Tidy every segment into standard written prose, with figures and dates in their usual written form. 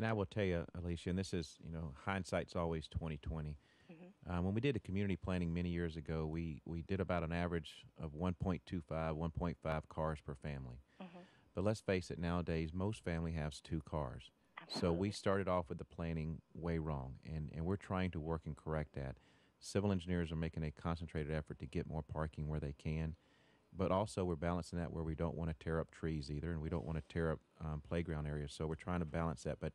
And I will tell you, Alicia, and this is, hindsight's always 2020. When we did a community planning many years ago, we did about an average of 1.25, 1.5 cars per family. But let's face it, nowadays, most family has 2 cars. So we started off with the planning way wrong, and we're trying to work and correct that. Civil engineers are making a concentrated effort to get more parking where they can, but also we're balancing that where we don't want to tear up trees either, and we don't want to tear up playground areas. So we're trying to balance that. But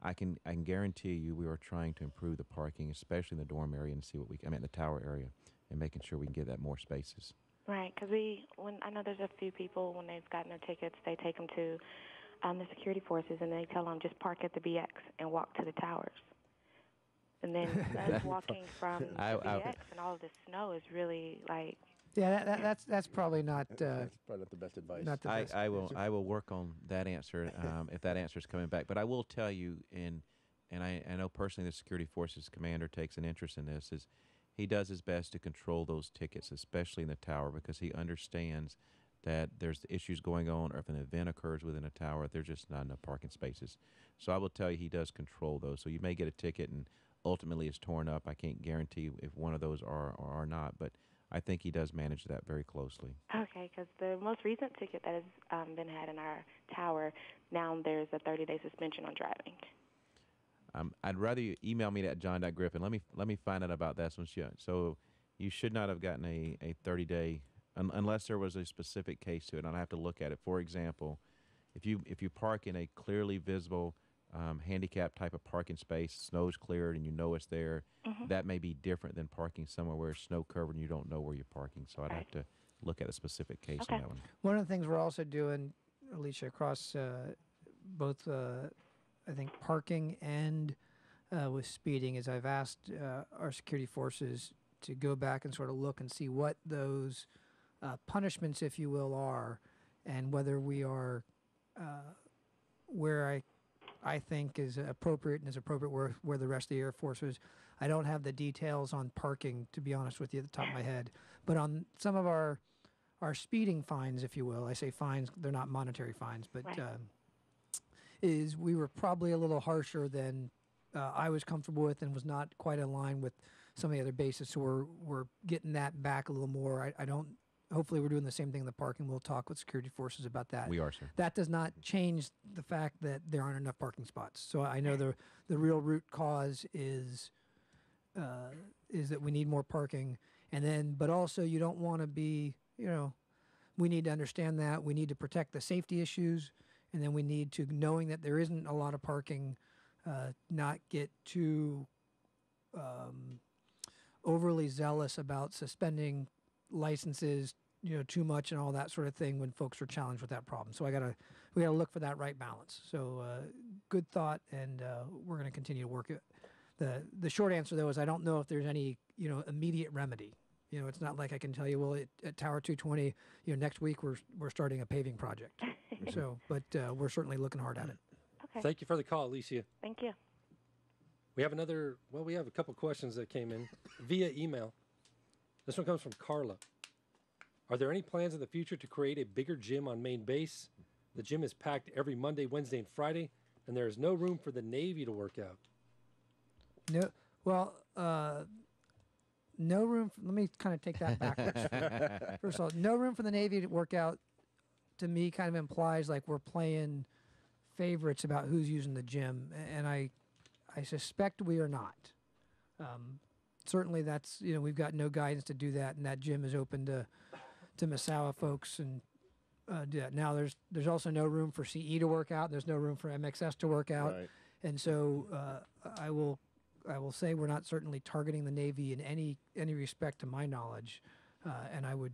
I can guarantee you we are trying to improve the parking, especially in the dorm area, and see what we can, the tower area, and making sure we can get that more spaces. Right, because I know there's a few people, when they've gotten their tickets, they take them to the security forces, and they tell them just park at the BX and walk to the towers. And then us walking from the BX and all of the snow is really like... Yeah, that's probably not... that's probably not the best advice. Not the best I will work on that answer if that answer is coming back. But I will tell you, and I know personally the security forces commander takes an interest in this, is he does his best to control those tickets, especially in the tower, because he understands that there's issues going on, or if an event occurs within a tower, there's just not enough parking spaces. So I will tell you he does control those. So you may get a ticket and ultimately it's torn up. I can't guarantee if one of those are or are not, but I think he does manage that very closely. Okay, because the most recent ticket that has been had in our tower, now there's a 30-day suspension on driving. I'd rather you email me that, John.Griffin. Let me find out about that one. So you should not have gotten a 30-day, unless there was a specific case to it. I'd have to look at it. For example, if you park in a clearly visible handicap type of parking space, snow's cleared and you know it's there, that may be different than parking somewhere where it's snow covered and you don't know where you're parking. So I'd have to look at a specific case on that one. One of the things we're also doing, Alicia, across both I think parking and with speeding, is I've asked our security forces to go back and sort of look and see what those punishments, if you will, are, and whether we are where I think is appropriate and is appropriate where the rest of the Air Force is. I don't have the details on parking, to be honest with you, at the top of my head. But on some of our speeding fines, if you will, I say fines, they're not monetary fines, but is we were probably a little harsher than I was comfortable with, and was not quite in line with some of the other bases. So we're getting that back a little more. I don't. Hopefully we're doing the same thing in the parking. We'll talk with security forces about that. We are, sir. That does not change the fact that there aren't enough parking spots. So I know the real root cause is that we need more parking. And then, but also you don't want to be, we need to understand that. We need to protect the safety issues. And then we need to, knowing that there isn't a lot of parking, not get too overly zealous about suspending licenses, too much and all that sort of thing when folks are challenged with that problem. So we gotta look for that right balance. So good thought, and we're going to continue to work it. The short answer though is I don't know if there's any immediate remedy. It's not like I can tell you, well, at Tower 220, next week we're starting a paving project. So, but we're certainly looking hard at it. Okay. Thank you for the call, Alicia. Thank you. We have a couple questions that came in via email. This one comes from Carla. Are there any plans in the future to create a bigger gym on main base? The gym is packed every Monday, Wednesday, and Friday, and there is no room for the Navy to work out. No, well, no room. Let me kind of take that backwards. First of all, no room for the Navy to work out, to me, kind of implies like we're playing favorites about who's using the gym, and I suspect we are not. Certainly, that's we've got no guidance to do that, and that gym is open to Misawa folks and do that. Now, there's also no room for CE to work out. There's no room for MXS to work out, Right. And so I will say we're not certainly targeting the Navy in any respect, to my knowledge, and I would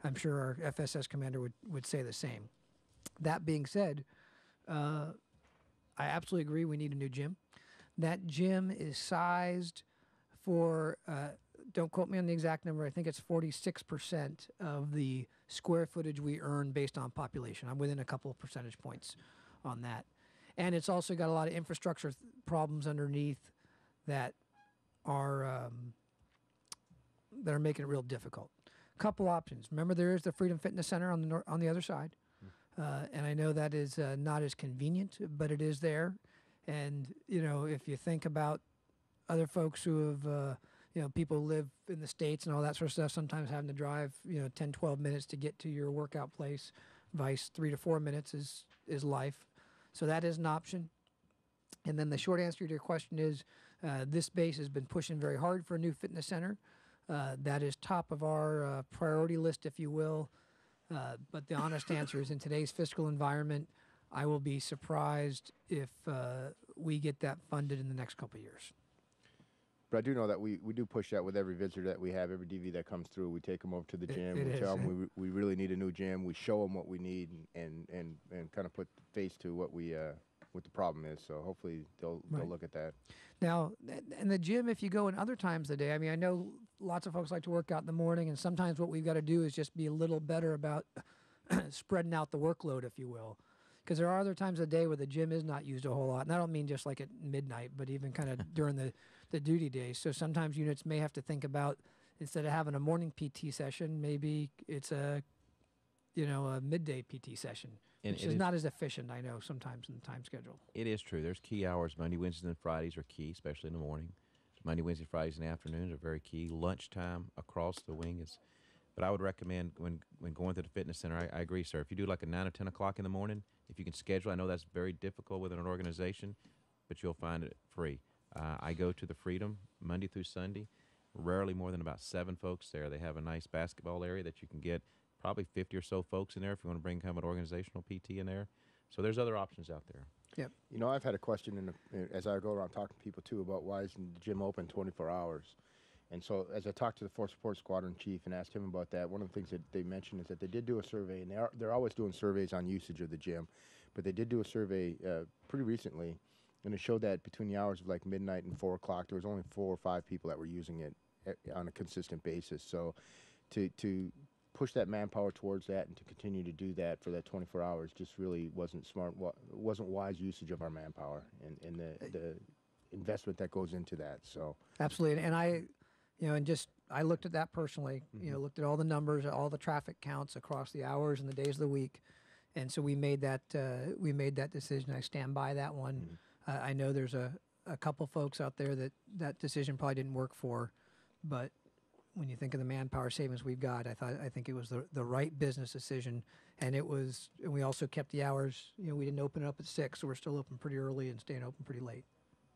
I'm sure our FSS commander would say the same. That being said, I absolutely agree we need a new gym. That gym is sized for, don't quote me on the exact number, I think it's 46% of the square footage we earn based on population. I'm within a couple of percentage points on that. And it's also got a lot of infrastructure problems underneath that are making it real difficult. Couple options. Remember, there is the Freedom Fitness Center on the other side. And I know that is not as convenient, but it is there. And, if you think about other folks who have, people who live in the States and all that sort of stuff, sometimes having to drive, 10, 12 minutes to get to your workout place, vice 3 to 4 minutes is life. So that is an option. And then the short answer to your question is this base has been pushing very hard for a new fitness center. That is top of our priority list, if you will. But the honest answer is in today's fiscal environment, I will be surprised if we get that funded in the next couple of years. But I do know that we do push that with every visitor that we have, every DV that comes through. We take them over to the gym. We tell them we really need a new gym. We show them what we need and kind of put face to what the problem is. So hopefully they'll look at that. Now, in the gym, if you go in other times of the day, I mean, I know lots of folks like to work out in the morning, and sometimes what we've got to do is just be a little better about spreading out the workload, if you will. Because there are other times of the day where the gym is not used a whole lot. And I don't mean just like at midnight, but even kind of during the duty days. So sometimes units may have to think about, instead of having a morning PT session, maybe it's a midday PT session, which is not as efficient, I know, sometimes in the time schedule. It is true. There's key hours. Monday, Wednesdays, and Fridays are key, especially in the morning. Monday, Wednesday, Fridays, and afternoons are very key. Lunchtime across the wing is. But I would recommend when going to the fitness center, I agree, sir. If you do like a 9 or 10 o'clock in the morning, if you can schedule, I know that's very difficult within an organization, but you'll find it free. I go to the Freedom Monday through Sunday, rarely more than about 7 folks there. They have a nice basketball area that you can get probably 50 or so folks in there if you want to bring kind of an organizational PT in there. So there's other options out there. Yep. I've had a question as I go around talking to people too about why isn't the gym open 24 hours? And so as I talked to the Force Support Squadron Chief and asked him about that, one of the things that they mentioned is that they did do a survey, and they're always doing surveys on usage of the gym, but they did do a survey pretty recently, and it showed that between the hours of like midnight and 4 o'clock, there was only 4 or 5 people that were using it on a consistent basis. So to push that manpower towards that and to continue to do that for that 24 hours just really wasn't smart, wasn't wise usage of our manpower and the investment that goes into that. So absolutely. And I looked at that personally, looked at all the numbers, all the traffic counts across the hours and the days of the week. And so we made that decision. I stand by that one. I know there's a couple folks out there that decision probably didn't work for, but when you think of the manpower savings we've got, I think it was the right business decision. And we also kept the hours, we didn't open it up at 6, so we're still open pretty early and staying open pretty late.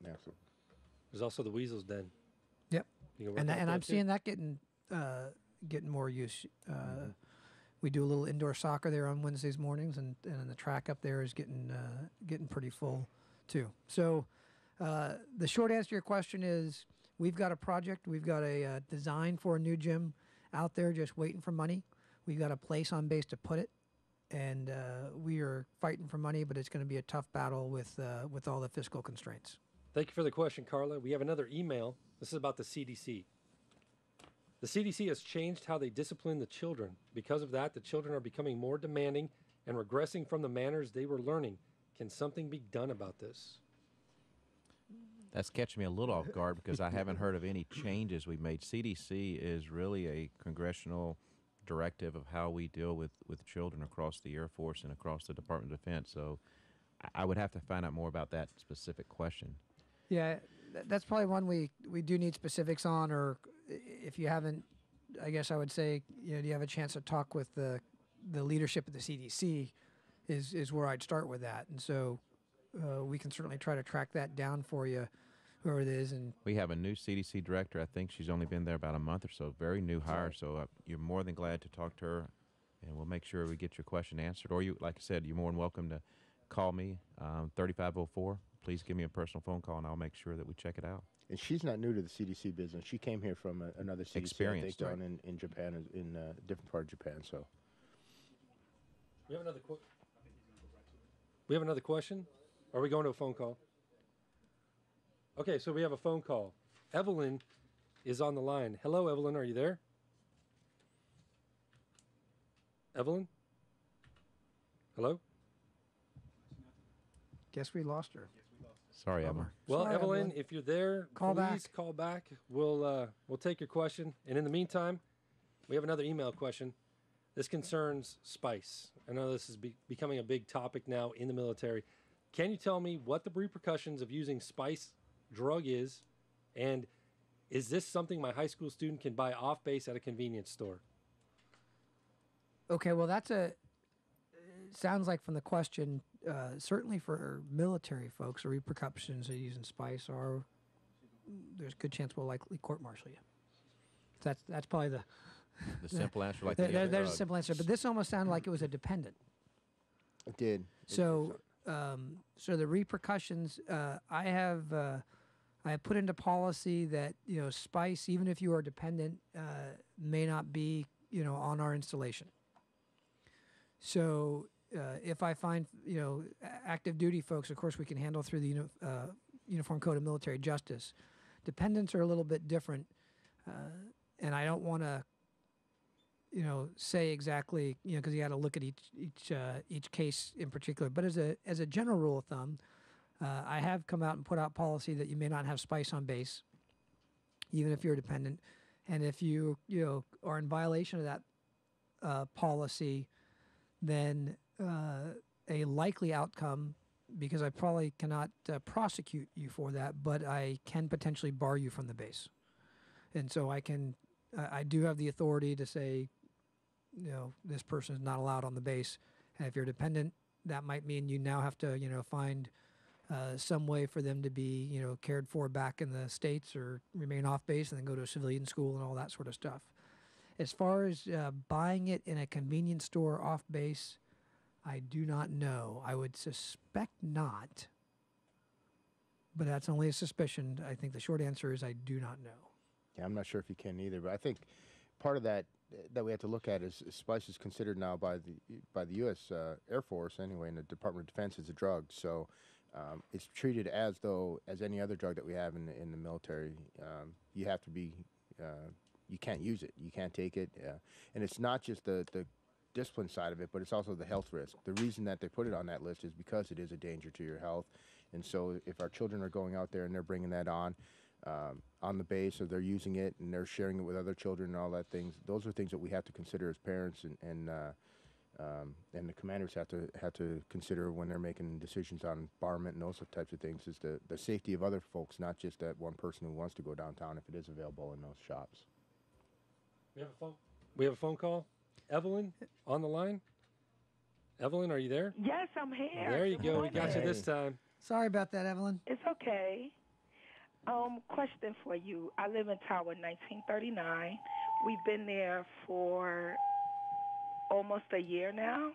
absolutely. There's also the Weasel's Den. Yep. And I'm too? seeing that getting more use. We do a little indoor soccer there on Wednesdays mornings, and the track up there is getting pretty full too. So the short answer to your question is we've got a project. We've got a design for a new gym out there just waiting for money. We've got a place on base to put it, and we are fighting for money, but it's going to be a tough battle with all the fiscal constraints. Thank you for the question, Carla. We have another email. This is about the CDC. The CDC has changed how they discipline the children. Because of that, the children are becoming more demanding and regressing from the manners they were learning. Can something be done about this? That's catching me a little off guard because I haven't heard of any changes we've made. CDC is really a congressional directive of how we deal with children across the Air Force and across the Department of Defense. So I would have to find out more about that specific question. Yeah, that's probably one we do need specifics on, or if you haven't, I guess I would say, do you have a chance to talk with the leadership of the CDC is where I'd start with that. And so we can certainly try to track that down for you, whoever it is. And we have a new CDC director. I think she's only been there about a month or so, very new hire. So you're more than glad to talk to her, and we'll make sure we get your question answered. Or like I said, you're more than welcome to call me, 3504. Please give me a personal phone call, and I'll make sure that we check it out. And she's not new to the CDC business. She came here from another CDC, Experienced, I think, down in Japan, in a different part of Japan. So We have another question? Are we going to a phone call? Okay, so we have a phone call. Evelyn is on the line. Hello, Evelyn. Are you there? Evelyn? Hello? guess we lost her. Sorry, Evelyn. Well, Sorry, Evelyn, if you're there, Call please back. call back. We'll take your question. And in the meantime, we have another email question. This concerns spice. I know this is becoming a big topic now in the military. Can you tell me what the repercussions of using spice drug is, and is this something my high school student can buy off base at a convenience store? Okay, well, sounds like from the question, certainly for military folks, the repercussions of using spice are, there's a good chance we'll likely court-martial you. That's probably the simple answer. Like there's a simple answer, but this almost sounded like it was a dependent. It did. So the repercussions, I have put into policy that spice, even if you are dependent, may not be on our installation. So if I find active duty folks, of course we can handle through the Uniform Code of Military Justice. Dependents are a little bit different, and I don't want to say exactly because you got to look at each case in particular. But as a general rule of thumb, I have come out and put out policy that you may not have spice on base, even if you're a dependent, and if you are in violation of that policy, then a likely outcome, because I probably cannot prosecute you for that, but I can potentially bar you from the base. And so I do have the authority to say, this person is not allowed on the base. And if you're dependent, that might mean you now have to, find some way for them to be, cared for back in the States or remain off base and then go to a civilian school and all that sort of stuff. As far as buying it in a convenience store off base, I do not know. I would suspect not, but that's only a suspicion. I think the short answer is I do not know. Yeah, I'm not sure if you can either, but I think part of that we have to look at is spice is considered now by the U.S. Air Force anyway, and the Department of Defense as a drug. So it's treated as any other drug that we have in the military. You have to be you can't use it, you can't take it, and it's not just the discipline side of it, but it's also the health risk. The reason that they put it on that list is because it is a danger to your health, and so if our children are going out there and they're bringing that on the base, or they're using it and they're sharing it with other children and all that things, those are things that we have to consider as parents, and the commanders have to consider when they're making decisions on barment and those types of things, is the safety of other folks, not just that one person who wants to go downtown if it is available in those shops. We have a phone call. Evelyn on the line. Evelyn, are you there? Yes, I'm here. There you Good go. morning. We got you this time. Sorry about that, Evelyn. It's okay. Question for you. I live in Tower 1939. We've been there for almost a year now.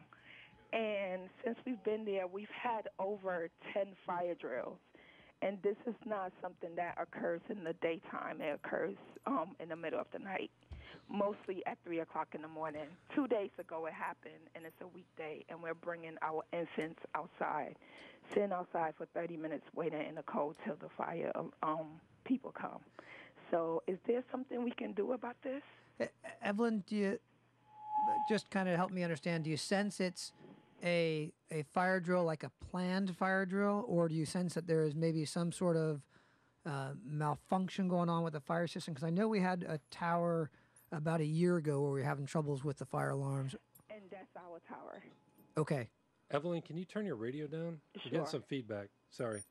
And since we've been there, we've had over 10 fire drills. And this is not something that occurs in the daytime. It occurs in the middle of the night, mostly at 3 o'clock in the morning. 2 days ago it happened, and it's a weekday, and we're bringing our infants outside, sitting outside for 30 minutes waiting in the cold till the fire people come. So is there something we can do about this? Evelyn, do you just kind of help me understand, do you sense it's a fire drill, like a planned fire drill, or do you sense that there is maybe some sort of malfunction going on with the fire system? Because I know we had a tower about a year ago where we were having troubles with the fire alarms. And that's our tower. Okay. Evelyn, can you turn your radio down? Sure. We're getting some feedback. Sorry.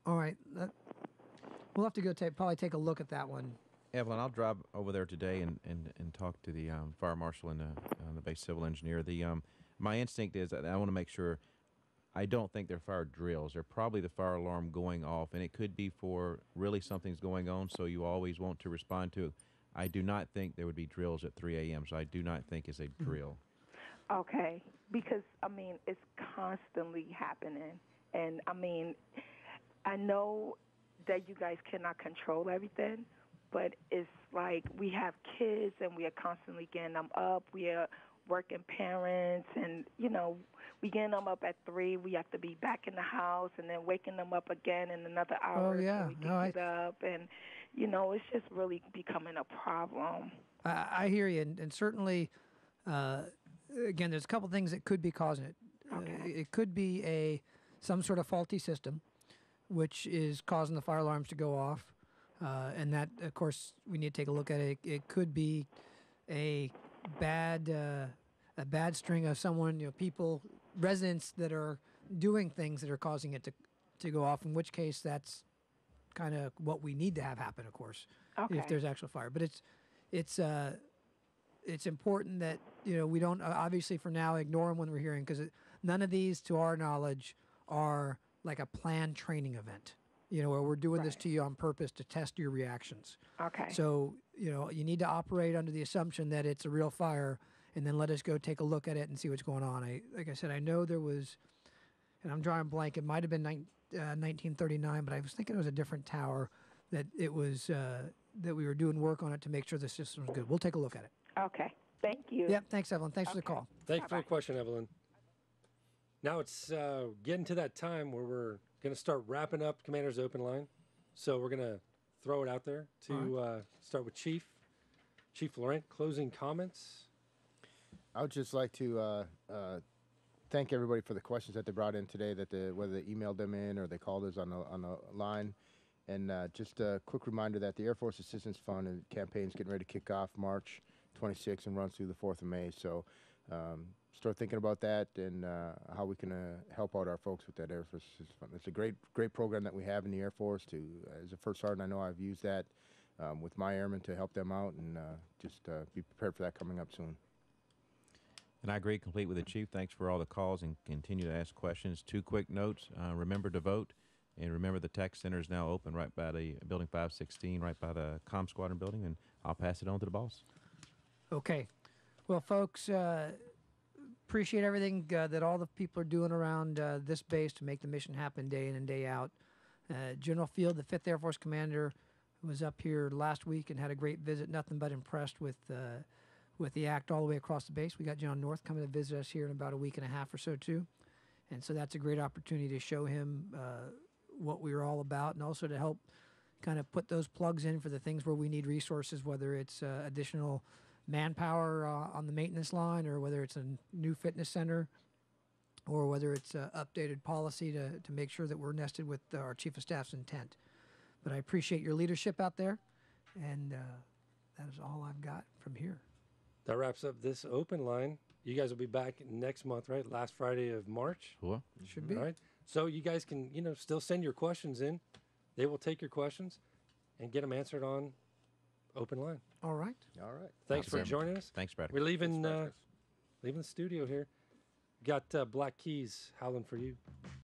All right. We'll have to go probably take a look at that one. Evelyn, I'll drive over there today and talk to the fire marshal and the base civil engineer. My instinct is that I want to make sure. I don't think they're fire drills. They're probably the fire alarm going off, and it could be for really something's going on, so you always want to respond to it. I do not think there would be drills at 3 a.m., so I do not think it's a drill. Okay, because, it's constantly happening. And, I know that you guys cannot control everything, but it's like we have kids and we are constantly getting them up. We are working parents, and, we getting them up at 3. We have to be back in the house and then waking them up again in another hour. Oh, yeah. So we can get up. And, it's just really becoming a problem. I hear you. And certainly, again, there's a couple things that could be causing it. Okay. It could be some sort of faulty system, which is causing the fire alarms to go off. And that, of course, we need to take a look at it. It could be a bad a bad string of someone, people, residents that are doing things that are causing it to go off. In which case, that's kind of what we need to have happen, of course, Okay. if there's actual fire. But it's important that we don't obviously for now ignore them when we're hearing, because none of these, to our knowledge, are like a planned training event. Where we're doing this Right. to you on purpose to test your reactions. Okay. So you need to operate under the assumption that it's a real fire, and then let us go take a look at it and see what's going on. Like I said, I know there was, and I'm drawing a blank. It might have been 1939, but I was thinking it was a different tower that it was that we were doing work on it to make sure the system was good. We'll take a look at it. Okay. Thank you. Yep. Thanks, Evelyn. Thanks for the Okay. call. Thank you for the Bye-bye. question, Evelyn. Now it's getting to that time where we're going to start wrapping up Commander's Open Line. So we're going to throw it out there to start with Chief. Chief Laurent, closing comments. I would just like to thank everybody for the questions that they brought in today, whether they emailed them in or they called us on the line. And just a quick reminder that the Air Force Assistance Fund and campaign is getting ready to kick off March 26th and runs through the 4th of May. So start thinking about that and how we can help out our folks with that Air Force Assistance Fund. It's a great program that we have in the Air Force. As a first sergeant, I know I've used that with my airmen to help them out, and just be prepared for that coming up soon. And I agree complete with the chief. Thanks for all the calls and continue to ask questions. 2 quick notes. Remember to vote. And remember, the tech center is now open right by the building 516, right by the comm squadron building. And I'll pass it on to the boss. Okay. Well, folks, appreciate everything that all the people are doing around this base to make the mission happen day in and day out. General Field, the 5th Air Force Commander, was up here last week and had a great visit. Nothing but impressed with the act all the way across the base. We got John North coming to visit us here in about a week and a half or so, too. And so that's a great opportunity to show him what we were all about, and also to help kind of put those plugs in for the things where we need resources, whether it's additional manpower on the maintenance line, or whether it's a new fitness center, or whether it's updated policy to make sure that we're nested with our Chief of Staff's intent. But I appreciate your leadership out there, and that is all I've got from here. That wraps up this Open Line. You guys will be back next month, right? Last Friday of March. Cool. Should be. All right. So you guys can, still send your questions in. They will take your questions and get them answered on Open Line. All right. All right. Thanks for Thanks, joining us. Thanks, Brad. We're leaving Thanks, Bradford. leaving the studio here. Got Black Keys howling for you.